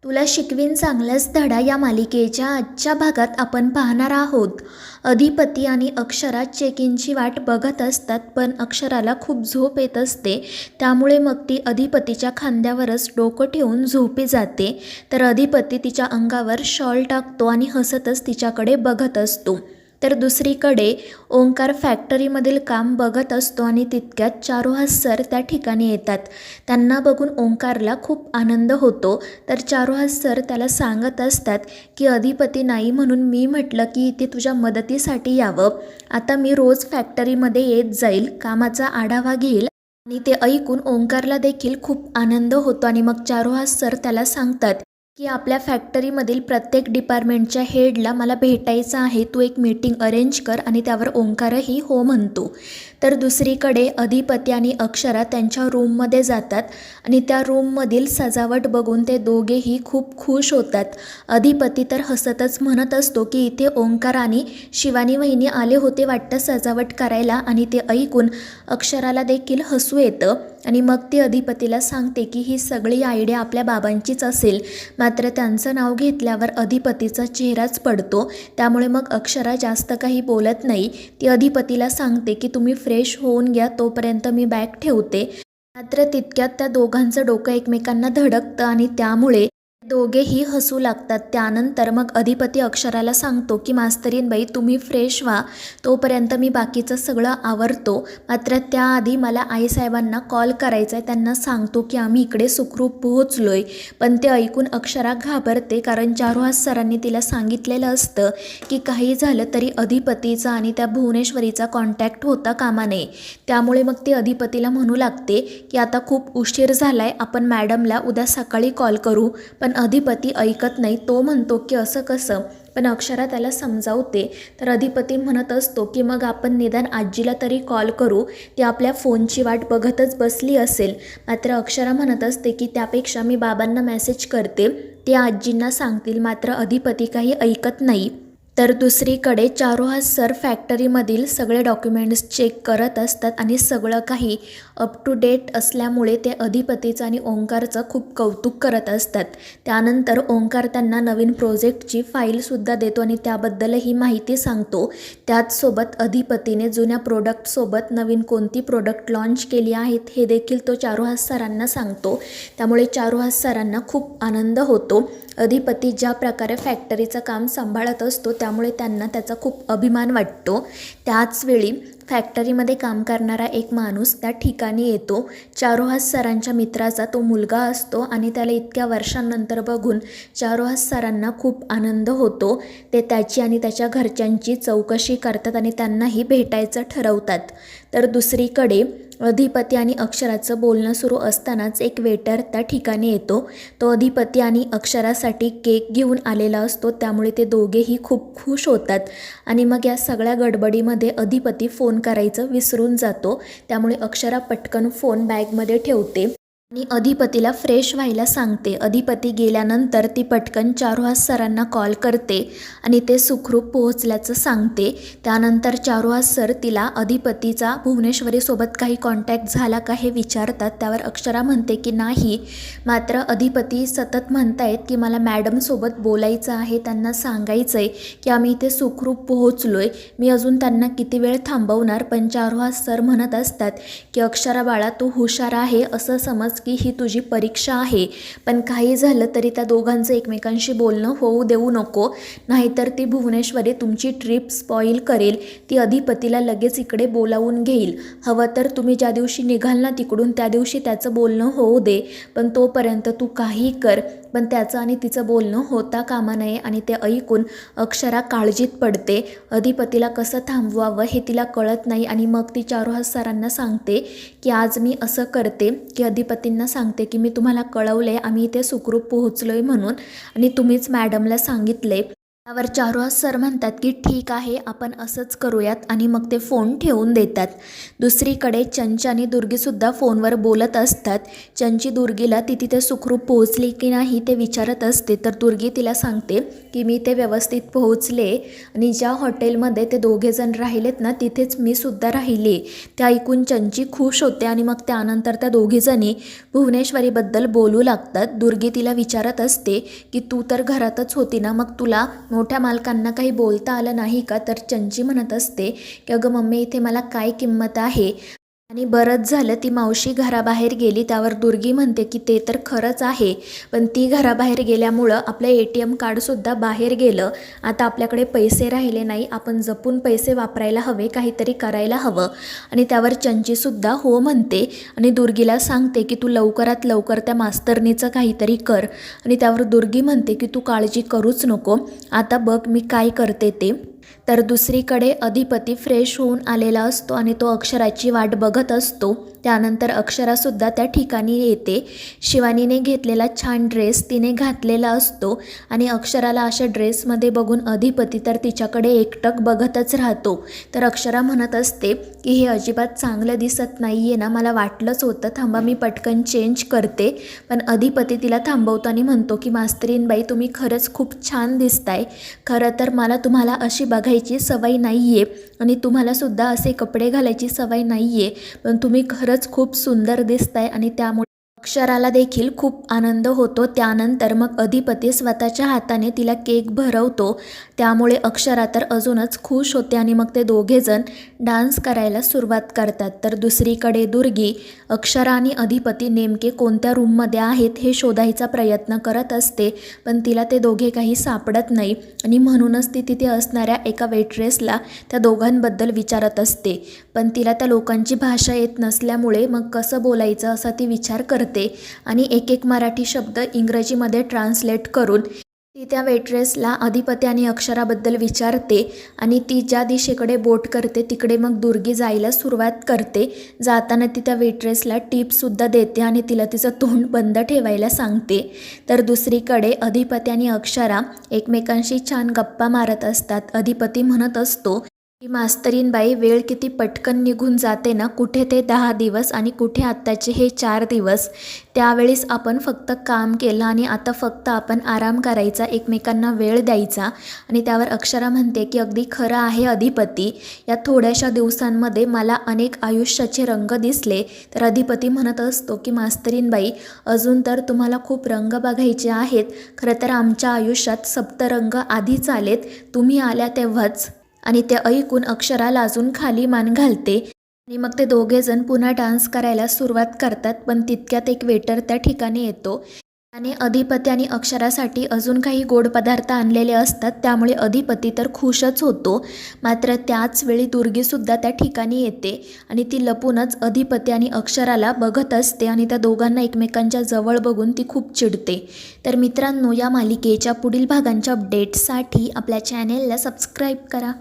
तुला शिकवीन चांगलाच धडा या मालिकेच्या आजच्या भागात आपण पाहणार आहोत. अधिपती आणि अक्षरा चेक इनची वाट बघत असतात, पण अक्षराला खूप झोप येत असते. त्यामुळे मग ती अधिपतीच्या खांद्यावरच डोकं ठेवून झोपी जाते. तर अधिपती तिच्या अंगावर शॉल टाकतो आणि हसतच तिच्याकडे बघत असतो. तर दुसरीकडे ओंकार फॅक्टरीमधील काम बघत असतो आणि तितक्यात चारुहास सर त्या ठिकाणी येतात. त्यांना बघून ओंकारला खूप आनंद होतो. तर चारुहास सर त्याला सांगत असतात की अधिपती नाही म्हणून मी म्हटलं की इथे तुझ्या मदतीसाठी यावं. आता मी रोज फॅक्टरीमध्ये येत जाईल, कामाचा आढावा घेईल. आणि ते ऐकून ओंकारला देखील खूप आनंद होतो आणि मग चारुहास सर त्याला सांगतात की आपल्या फॅक्टरीमधील प्रत्येक डिपार्टमेंटच्या हेडला मला भेटायचं आहे, तू एक मीटिंग अरेंज कर. आणि त्यावर ओंकारही हो म्हणतो. तर दुसरीकडे अधिपती आणि अक्षरा त्यांच्या रूममध्ये जातात आणि त्या रूममधील सजावट बघून ते दोघेही खूप खुश होतात. अधिपती तर हसतच म्हणत असतो की इथे ओंकार आणि शिवानी वहिनी आले होते वाटतं सजावट करायला. आणि ते ऐकून अक्षराला देखील हसू येतं आणि मग ती अधिपतीला सांगते की ही सगळी आयडिया आपल्या बाबांचीच असेल. मात्र त्यांचं नाव घेतल्यावर अधिपतीचा चेहराच पडतो. त्यामुळे मग अक्षरा जास्त काही बोलत नाही. ती अधिपतीला सांगते की तुम्ही फ्रेश होऊन घ्या, तोपर्यंत मी बॅग ठेवते. मात्र तितक्यात त्या दोघांचं डोकं एकमेकांना धडकतं आणि त्यामुळे दोघेही हसू लागतात. त्यानंतर मग अधिपती अक्षराला सांगतो की मास्तरीनबाई तुम्ही फ्रेश व्हा, तोपर्यंत मी बाकीचं सगळं आवरतो. मात्र त्याआधी मला आईसाहेबांना कॉल करायचा आहे, त्यांना सांगतो की आम्ही इकडे सुखरूप पोहोचलोय. पण ते ऐकून अक्षरा घाबरते, कारण चारुहास सरांनी तिला सांगितलेलं असतं की काही झालं तरी अधिपतीचा आणि त्या भुवनेश्वरीचा कॉन्टॅक्ट होता कामा नये. त्यामुळे मग ती अधिपतीला म्हणू लागते की आता खूप उशीर झालाय, आपण मॅडमला उद्या सकाळी कॉल करू. पण अधिपती ऐकत नाही. तो म्हणतो की असं कसं. पण अक्षरा त्याला समजावते. तर अधिपती म्हणत असतो की मग आपण निदान आजीला तरी कॉल करू, ती आपल्या फोनची वाट बघतच बसली असेल. मात्र अक्षरा म्हणत असते की त्यापेक्षा मी बाबांना मेसेज करते, ते आजींना सांगतील. मात्र अधिपती काही ऐकत नाही. तर दुसरीकडे चारुहास सर फॅक्टरीमधील सगळे डॉक्युमेंट्स चेक करत असतात आणि सगळं काही अप टू डेट असल्यामुळे ते अधिपतीचं आणि ओंकारचं खूप कौतुक करत असतात. त्यानंतर ओंकार त्यांना नवीन प्रोजेक्टची फाईलसुद्धा देतो आणि त्याबद्दलही माहिती सांगतो. त्याचसोबत अधिपतीने जुन्या प्रोडक्टसोबत नवीन कोणती प्रोडक्ट लॉन्च केली आहेत हे देखील तो चारुहास सरांना सांगतो. त्यामुळे चारुहास सरांना खूप आनंद होतो. अधिपती ज्या प्रकारे फॅक्टरीचं काम सांभाळत असतो त्यामुळे त्यांना त्याचा खूप अभिमान वाटतो. त्याचवेळी फॅक्टरीमध्ये काम करणारा एक माणूस त्या ठिकाणी येतो. चारुहास सरांच्या मित्राचा तो मुलगा असतो आणि त्याला इतक्या वर्षांनंतर बघून चारुहास सरांना खूप आनंद होतो. ते त्याची आणि त्याच्या घरच्यांची चौकशी करतात आणि त्यांनाही भेटायचं ठरवतात. तर दुसरीकडे अधिपती आणि अक्षराचं बोलणं सुरू असतानाच एक वेटर त्या ठिकाणी येतो. तो अधिपती आणि अक्षरासाठी केक घेऊन आलेला असतो. त्यामुळे ते दोघेही खूप खुश होतात आणि मग या सगळ्या गडबडीमध्ये अधिपती फोन करायचं विसरून जातो. त्यामुळे अक्षरा पटकन फोन बॅगमध्ये ठेवते आणि अधिपतीला फ्रेश व्हायला सांगते. अधिपती गेल्यानंतर ती पटकन चारुहास सरांना कॉल करते आणि ते सुखरूप पोहोचल्याचं सांगते. त्यानंतर चारुहास सर तिला अधिपतीचा भुवनेश्वरीसोबत काही कॉन्टॅक्ट झाला का हे विचारतात. त्यावर अक्षरा म्हणते की नाही. मात्र अधिपती सतत म्हणतायत की मला मॅडमसोबत बोलायचं आहे, त्यांना सांगायचं आहे की आम्ही इथे सुखरूप पोहोचलोय. मी अजून त्यांना किती वेळ थांबवणार. पण चारुहास सर म्हणत असतात की अक्षरा बाळा, तू हुशार आहे, असं समज की ही तुझी परीक्षा आहे. पण काही झालं तरी त्या दोघांचं एकमेकांशी बोलणं होऊ देऊ नको, नाहीतर ती भुवनेश्वरी तुमची ट्रिप स्पॉईल करेल. ती अधिपतीला लगेच इकडे बोलावून घेईल. हवं तर तुम्ही ज्या दिवशी निघाल ना तिकडून त्या दिवशी त्याचं बोलणं होऊ दे, पण तोपर्यंत तू काही कर. पण त्याचं आणि तिचं बोलणं होता कामा नये. आणि ते ऐकून अक्षरा काळजीत पडते. अधिपतीला कसं थांबवावं हे तिला कळत नाही आणि मग ती चारुहास सरांना सांगते की आज मी असं करते की अधिपतींना सांगते की मी तुम्हाला कळवले आम्ही इथे सुखरूप पोहोचलोय म्हणून आणि तुम्हीच मॅडमला सांगितले. त्यावर चारुहास सर म्हणतात की ठीक आहे, आपण असंच करूयात आणि मग ते फोन ठेवून देतात. दुसरीकडे चंच आणि दुर्गीसुद्धा फोनवर बोलत असतात. चंची दुर्गीला ती तिथे सुखरूप पोहोचली की नाही ते विचारत असते, तर दुर्गी तिला सांगते की मी ते व्यवस्थित पोहोचले आणि ज्या हॉटेलमध्ये ते दोघेजण राहिलेत ना तिथेच मी सुद्धा राहिले. ते ऐकून चंची खुश होते आणि मग त्यानंतर त्या दोघीजणी भुवनेश्वरीबद्दल बोलू लागतात. दुर्गी तिला विचारत असते की तू तर घरातच होती ना, मग तुला मोठ्या मालकांना काही बोलता आलं नाही का? तर चंची म्हणत असते की अगं मम्मी, इथे मला काय किंमत आहे आणि बरंच झालं ती मावशी घराबाहेर गेली. त्यावर दुर्गी म्हणते की ते तर खरंच आहे, पण ती घराबाहेर गेल्यामुळं आपलं ATM कार्डसुद्धा बाहेर गेलं. आता आपल्याकडे पैसे राहिले नाही, आपण जपून पैसे वापरायला हवे, काहीतरी करायला हवं. आणि त्यावर चंचीसुद्धा हो म्हणते आणि दुर्गीला सांगते की तू लवकरात लवकर त्या मास्तरनीचं काहीतरी कर. आणि त्यावर दुर्गी म्हणते की तू काळजी करूच नको, आता बघ मी काय करते ते. तर दुसरीकडे अधिपती फ्रेश होऊन आलेला असतो आणि तो अक्षराची वाट बघत असतो. त्यानंतर अक्षरासुद्धा त्या ठिकाणी येते. शिवानीने घेतलेला छान ड्रेस तिने घातलेला असतो आणि अक्षराला अशा ड्रेसमध्ये बघून अधिपती तर तिच्याकडे एकटक बघतच राहतो. तर अक्षरा म्हणत असते की हे अजिबात चांगलं दिसत नाही आहे ना, मला वाटलंच होतं, थांबा मी पटकन चेंज करते. पण अधिपती तिला थांबवताना म्हणतो की मास्तरीनबाई, तुम्ही खरंच खूप छान दिसताय. खरं तर मला तुम्हाला अशी बघायची सवय नाही आहे आणि तुम्हालासुद्धा असे कपडे घालायची सवय नाही आहे, पण तुम्ही खरंच खूप सुंदर दिसताय आणि त्यामुळे अक्षराला देखील खूप आनंद होतो. त्यानंतर मग अधिपती स्वतःच्या हाताने तिला केक भरवतो. त्यामुळे अक्षरा तर अजूनच खुश होते आणि मग ते दोघेजण डान्स करायला सुरुवात करतात. तर दुसरीकडे दुर्गी अक्षरा आणि अधिपती नेमके कोणत्या रूममध्ये आहेत हे शोधायचा प्रयत्न करत असते, पण तिला ते दोघे काही सापडत नाही आणि म्हणूनच ती तिथे असणाऱ्या एका वेट्रेसला त्या दोघांबद्दल विचारत असते. पण तिला त्या लोकांची भाषा येत नसल्यामुळे मग कसं बोलायचं असा ती विचार करते आणि एक एक मराठी शब्द इंग्रजीमध्ये ट्रान्सलेट करून ती त्या वेट्रेसला अधिपती आणि अक्षराबद्दल विचारते आणि ती ज्या दिशेकडे बोट करते तिकडे मग दुर्गी जायला सुरुवात करते. जाताना ती त्या वेट्रेसला टिपसुद्धा देते आणि तिला तिचं तोंड बंद ठेवायला सांगते. तर दुसरीकडे अधिपती आणि अक्षरा एकमेकांशी छान गप्पा मारत असतात. अधिपती म्हणत असतो की मास्तरीनबाई, वेळ किती पटकन निघून जाते ना, कुठे ते 10 दिवस आणि कुठे आत्ताचे हे 4 दिवस. त्यावेळेस आपण फक्त काम केलं आणि आता फक्त आपण आराम करायचा, एकमेकांना वेळ द्यायचा. आणि त्यावर अक्षरा म्हणते की अगदी खरं आहे अधिपती, या थोड्याशा दिवसांमध्ये मला अनेक आयुष्याचे रंग दिसले. तर अधिपती म्हणत असतो की मास्तरीनबाई, अजून तर तुम्हाला खूप रंग बघायचे आहेत. खरं तर आमच्या आयुष्यात सप्तरंग आधीच आलेत, तुम्ही आल्या तेव्हाच. आणि ते ऐकून अक्षरा लाजून खाली मान घालते आणि मग ते दोघेजण पुन्हा डान्स करायला सुरुवात करतात. पण तितक्यात एक वेटर त्या ठिकाणी येतो आणि अधिपती आणि अक्षरासाठी अजून काही गोड पदार्थ आणलेले असतात. त्यामुळे अधिपती तर खुशच होतो. मात्र त्याच वेळी दुर्गीसुद्धा त्या ठिकाणी येते आणि ती लपूनच अधिपती आणि अक्षराला बघत असते आणि त्या दोघांना एकमेकांच्या जवळ बघून ती खूप चिडते. तर मित्रांनो, या मालिकेच्या पुढील भागांच्या अपडेट्ससाठी आपल्या चॅनेलला सबस्क्राईब करा.